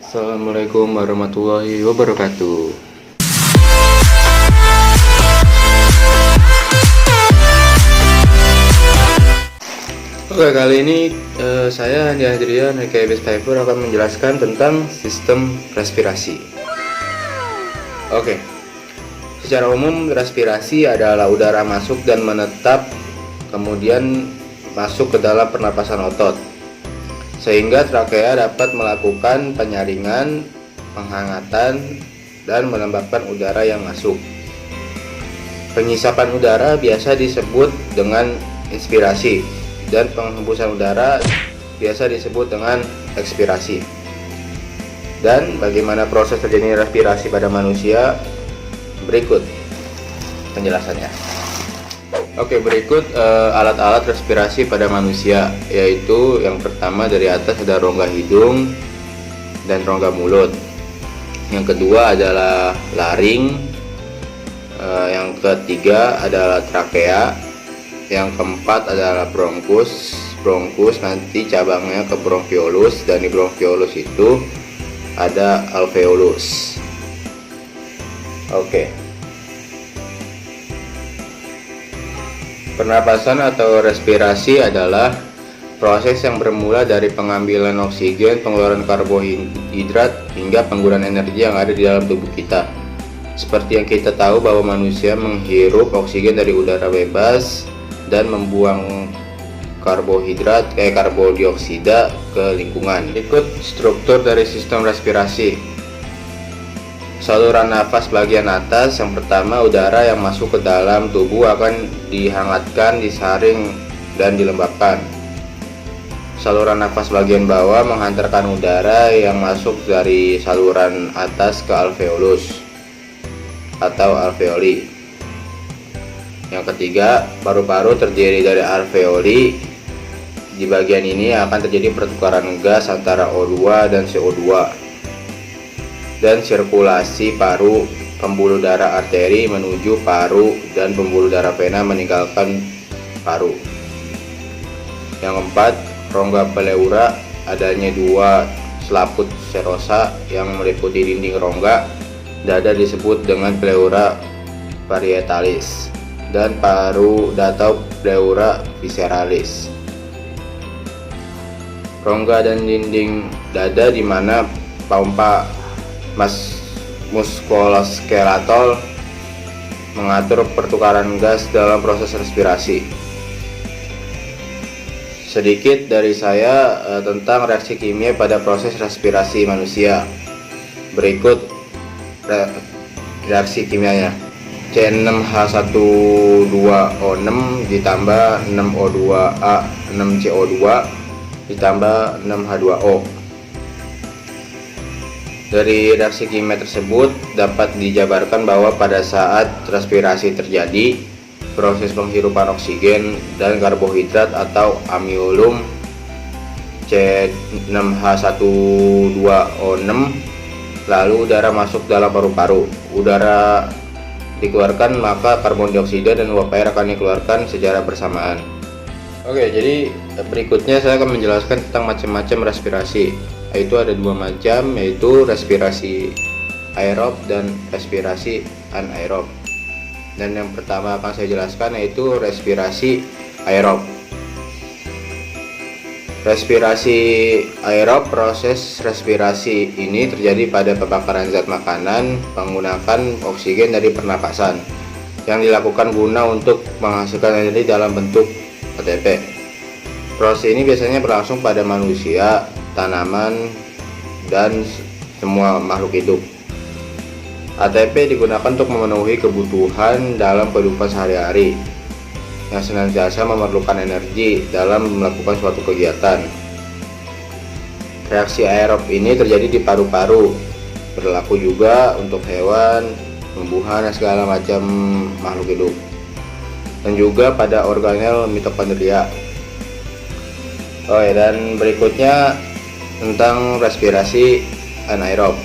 Assalamualaikum warahmatullahi wabarakatuh. Oke, kali ini saya Andi Adrian aka Fiver akan menjelaskan tentang sistem respirasi. Oke, secara umum respirasi adalah udara masuk dan menetap, kemudian masuk ke dalam pernapasan otot, sehingga trakea dapat melakukan penyaringan, penghangatan, dan melembabkan udara yang masuk. Pengisapan udara biasa disebut dengan inspirasi, dan penghembusan udara biasa disebut dengan ekspirasi. Dan bagaimana proses terjadinya respirasi pada manusia? Berikut penjelasannya. Oke, berikut alat-alat respirasi pada manusia, yaitu yang pertama dari atas ada rongga hidung dan rongga mulut. Yang kedua adalah laring. Yang ketiga adalah trakea. Yang keempat adalah bronkus. Bronkus nanti cabangnya ke bronchiolus, dan di bronchiolus itu ada alveolus. Oke. Pernapasan atau respirasi adalah proses yang bermula dari pengambilan oksigen, pengeluaran karbohidrat, hingga penggunaan energi yang ada di dalam tubuh kita. Seperti yang kita tahu bahwa manusia menghirup oksigen dari udara bebas dan membuang karbohidrat karbodioksida ke lingkungan. Berikut struktur dari sistem respirasi. Saluran nafas bagian atas, yang pertama udara yang masuk ke dalam tubuh akan dihangatkan, disaring, dan dilembabkan. Saluran nafas bagian bawah menghantarkan udara yang masuk dari saluran atas ke alveolus atau alveoli. Yang ketiga, paru-paru terdiri dari alveoli. Di bagian ini akan terjadi pertukaran gas antara O2 dan CO2. Dan sirkulasi paru, pembuluh darah arteri menuju paru, dan pembuluh darah vena meninggalkan paru. Yang keempat, rongga pleura, adanya dua selaput serosa yang meliputi dinding rongga dada disebut dengan pleura parietalis, dan paru atau pleura visceralis. Rongga dan dinding dada di mana pompa muskuloskeletal mengatur pertukaran gas dalam proses respirasi. Sedikit dari saya tentang reaksi kimia pada proses respirasi manusia. Berikut reaksi kimianya. C6H12O6 ditambah 6O2A 6CO2 ditambah 6H2O. Dari reaksi kimia tersebut dapat dijabarkan bahwa pada saat respirasi terjadi, proses penghirupan oksigen dan karbohidrat atau amiolum C6H12O6, lalu udara masuk dalam paru-paru. Udara dikeluarkan, maka karbon dioksida dan uap air akan dikeluarkan secara bersamaan. Oke, jadi berikutnya saya akan menjelaskan tentang macam-macam respirasi. Yaitu ada dua macam, yaitu respirasi aerob dan respirasi anaerob. Dan yang pertama akan saya jelaskan yaitu respirasi aerob. Respirasi aerob, proses respirasi ini terjadi pada pembakaran zat makanan menggunakan oksigen dari pernapasan yang dilakukan guna untuk menghasilkan energi dalam bentuk ATP. Proses ini biasanya berlangsung pada manusia, tanaman, dan semua makhluk hidup. ATP digunakan untuk memenuhi kebutuhan dalam kehidupan sehari-hari yang senantiasa memerlukan energi dalam melakukan suatu kegiatan. Reaksi aerob ini terjadi di paru-paru, berlaku juga untuk hewan, tumbuhan, dan segala macam makhluk hidup, dan juga pada organel mitokondria. Dan berikutnya tentang respirasi anaerob.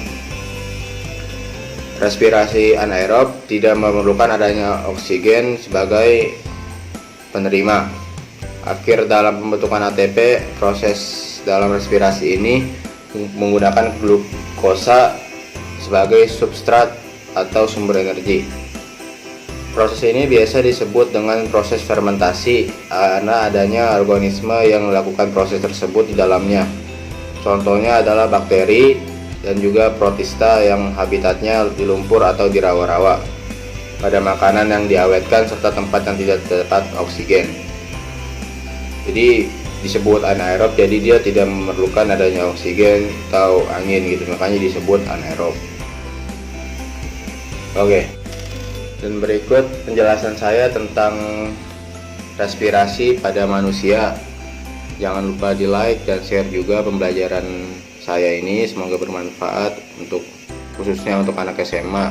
Respirasi anaerob tidak memerlukan adanya oksigen sebagai penerima. Akhir dalam pembentukan ATP, proses dalam respirasi ini menggunakan glukosa sebagai substrat atau sumber energi. Proses ini biasa disebut dengan proses fermentasi karena adanya organisme yang melakukan proses tersebut di dalamnya. Contohnya adalah bakteri dan juga protista yang habitatnya di lumpur atau di rawa-rawa, pada makanan yang diawetkan serta tempat yang tidak terdapat oksigen. Jadi disebut anaerob, jadi dia tidak memerlukan adanya oksigen atau angin gitu, makanya disebut anaerob. Oke. Dan berikut penjelasan saya tentang respirasi pada manusia. Jangan lupa di like dan share juga pembelajaran saya ini, semoga bermanfaat khususnya untuk anak SMA.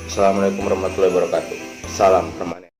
Assalamualaikum warahmatullahi wabarakatuh. Salam permanen.